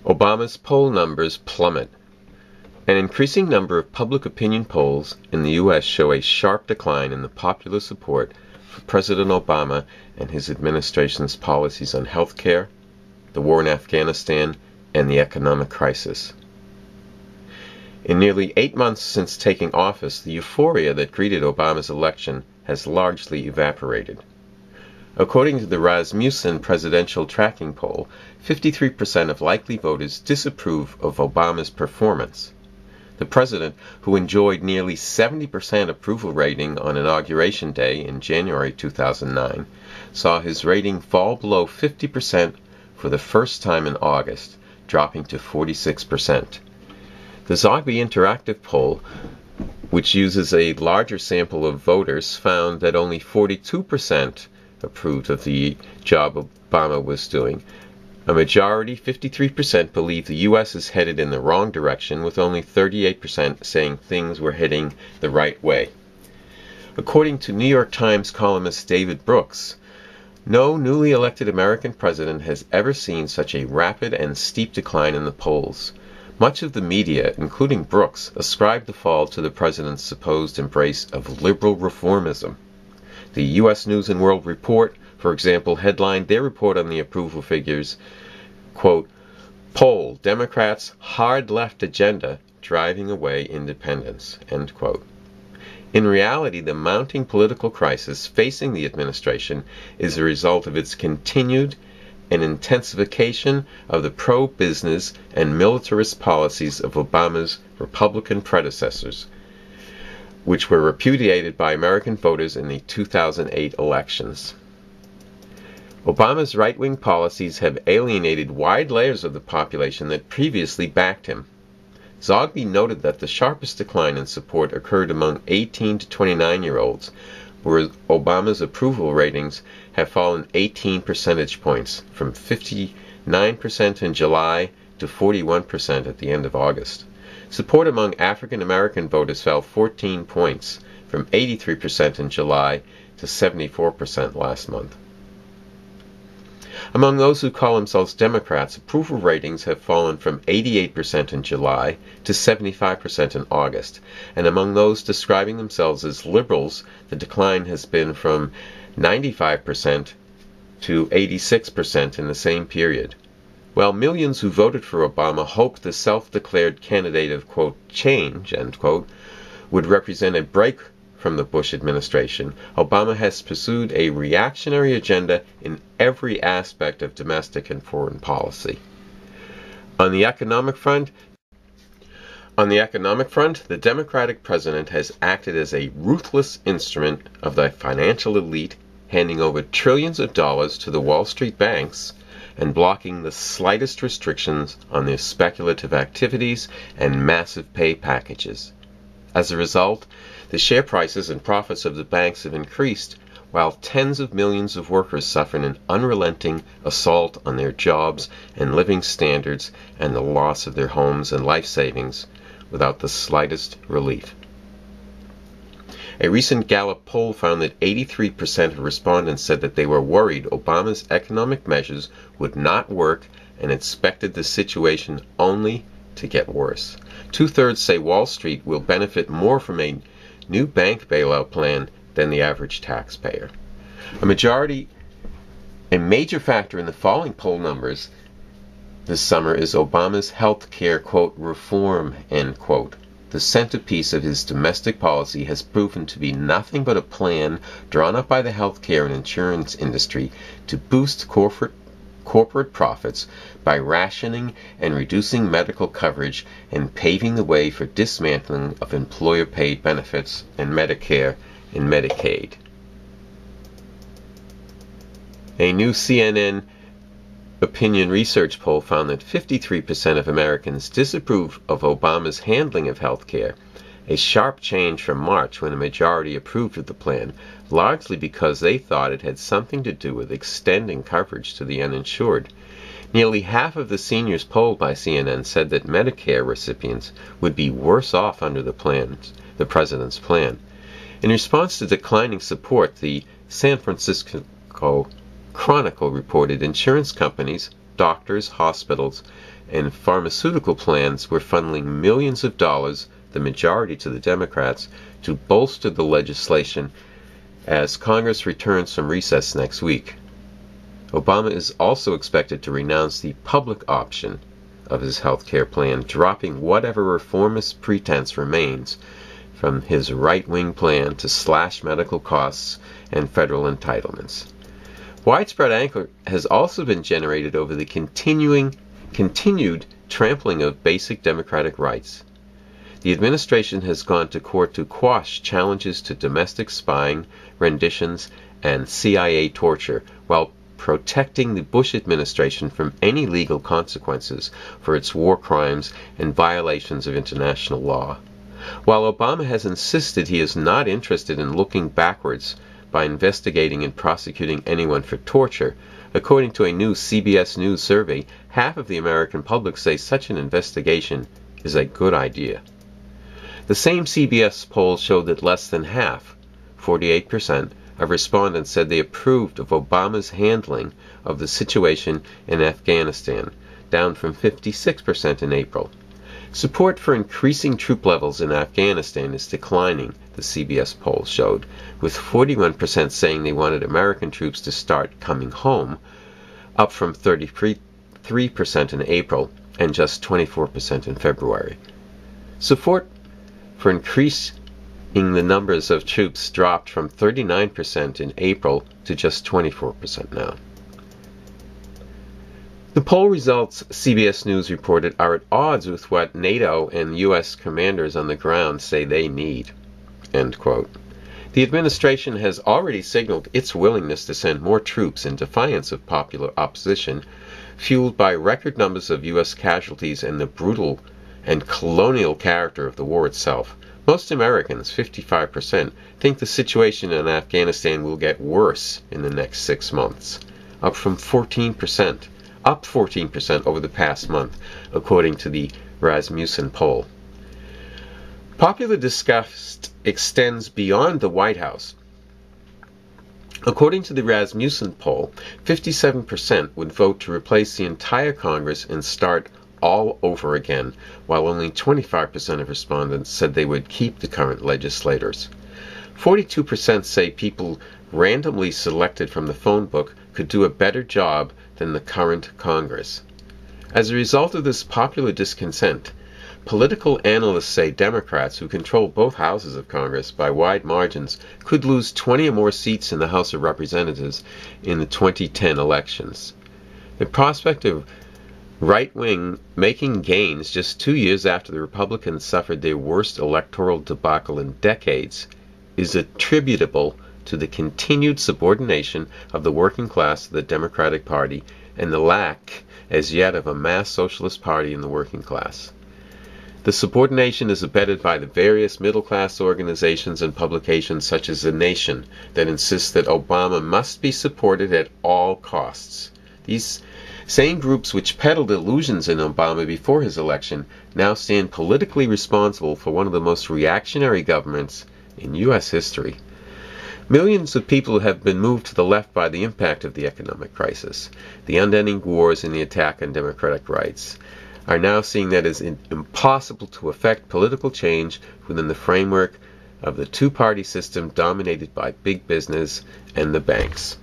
Obama's poll numbers plummet. An increasing number of public opinion polls in the U.S. show a sharp decline in the popular support for President Obama and his administration's policies on health care, the war in Afghanistan, and the economic crisis. In nearly 8 months since taking office, the euphoria that greeted Obama's election has largely evaporated. According to the Rasmussen Presidential Tracking Poll, 53% of likely voters disapprove of Obama's performance. The president, who enjoyed nearly 70% approval rating on Inauguration Day in January 2009, saw his rating fall below 50% for the first time in August, dropping to 46%. The Zogby Interactive poll, which uses a larger sample of voters, found that only 42% approved of the job Obama was doing. A majority, 53%, believe the U.S. is headed in the wrong direction, with only 38% saying things were heading the right way. According to New York Times columnist David Brooks, no newly elected American president has ever seen such a rapid and steep decline in the polls. Much of the media, including Brooks, ascribed the fall to the president's supposed embrace of liberal reformism. The U.S. News & World Report, for example, headlined their report on the approval figures, quote, "Poll, Democrats' hard left agenda driving away independents," end quote. In reality, the mounting political crisis facing the administration is a result of its continued and intensification of the pro-business and militarist policies of Obama's Republican predecessors, which were repudiated by American voters in the 2008 elections. Obama's right-wing policies have alienated wide layers of the population that previously backed him. Zogby noted that the sharpest decline in support occurred among 18 to 29-year-olds, where Obama's approval ratings have fallen 18 percentage points, from 59% in July to 41% at the end of August. Support among African American voters fell 14 points, from 83% in July to 74% last month. Among those who call themselves Democrats, approval ratings have fallen from 88% in July to 75% in August, and among those describing themselves as liberals, the decline has been from 95% to 86% in the same period. While millions who voted for Obama hoped the self-declared candidate of, quote, change, end quote, would represent a break from the Bush administration, Obama has pursued a reactionary agenda in every aspect of domestic and foreign policy. On the economic front, the Democratic president has acted as a ruthless instrument of the financial elite, handing over trillions of dollars to the Wall Street banks and blocking the slightest restrictions on their speculative activities and massive pay packages. As a result, the share prices and profits of the banks have increased, while tens of millions of workers suffer an unrelenting assault on their jobs and living standards and the loss of their homes and life savings without the slightest relief. A recent Gallup poll found that 83% of respondents said that they were worried Obama's economic measures would not work and expected the situation only to get worse. 2/3 say Wall Street will benefit more from a new bank bailout plan than the average taxpayer. A major factor in the falling poll numbers this summer is Obama's health care, quote, reform, end quote. The centerpiece of his domestic policy has proven to be nothing but a plan drawn up by the healthcare and insurance industry to boost corporate profits by rationing and reducing medical coverage and paving the way for dismantling of employer-paid benefits and Medicare and Medicaid. A new CNN opinion research poll found that 53% of Americans disapprove of Obama's handling of health care, a sharp change from March when a majority approved of the plan, largely because they thought it had something to do with extending coverage to the uninsured. Nearly half of the seniors polled by CNN said that Medicare recipients would be worse off under the president's plan. In response to declining support, the San Francisco Chronicle reported insurance companies, doctors, hospitals, and pharmaceutical plans were funneling millions of dollars, the majority to the Democrats, to bolster the legislation as Congress returns from recess next week. Obama is also expected to renounce the public option of his health care plan, dropping whatever reformist pretense remains from his right-wing plan to slash medical costs and federal entitlements. Widespread anger has also been generated over the continued trampling of basic democratic rights. The administration has gone to court to quash challenges to domestic spying, renditions, and CIA torture, while protecting the Bush administration from any legal consequences for its war crimes and violations of international law. While Obama has insisted he is not interested in looking backwards by investigating and prosecuting anyone for torture, according to a new CBS News survey, half of the American public say such an investigation is a good idea. The same CBS poll showed that less than half, 48%, of respondents said they approved of Obama's handling of the situation in Afghanistan, down from 56% in April. Support for increasing troop levels in Afghanistan is declining, the CBS poll showed, with 41% saying they wanted American troops to start coming home, up from 33% in April and just 24% in February. Support for increasing the numbers of troops dropped from 39% in April to just 24% now. The poll results, CBS News reported, are at odds with what NATO and U.S. commanders on the ground say they need. End quote. The administration has already signaled its willingness to send more troops in defiance of popular opposition, fueled by record numbers of U.S. casualties and the brutal and colonial character of the war itself. Most Americans, 55%, think the situation in Afghanistan will get worse in the next 6 months, up 14% over the past month, according to the Rasmussen poll. Popular disgust extends beyond the White House. According to the Rasmussen poll, 57% would vote to replace the entire Congress and start all over again, while only 25% of respondents said they would keep the current legislators. 42% say people randomly selected from the phone book could do a better job than the current Congress. As a result of this popular discontent, political analysts say Democrats, who control both houses of Congress by wide margins, could lose 20 or more seats in the House of Representatives in the 2010 elections. The prospect of right-wing making gains just 2 years after the Republicans suffered their worst electoral debacle in decades is attributable to the continued subordination of the working class to the Democratic Party and the lack, as yet, of a mass socialist party in the working class. The subordination is abetted by the various middle-class organizations and publications such as The Nation that insist that Obama must be supported at all costs. These same groups which peddled illusions in Obama before his election now stand politically responsible for one of the most reactionary governments in U.S. history. Millions of people have been moved to the left by the impact of the economic crisis. The unending wars and the attack on democratic rights are now seeing that it is impossible to effect political change within the framework of the two-party system dominated by big business and the banks.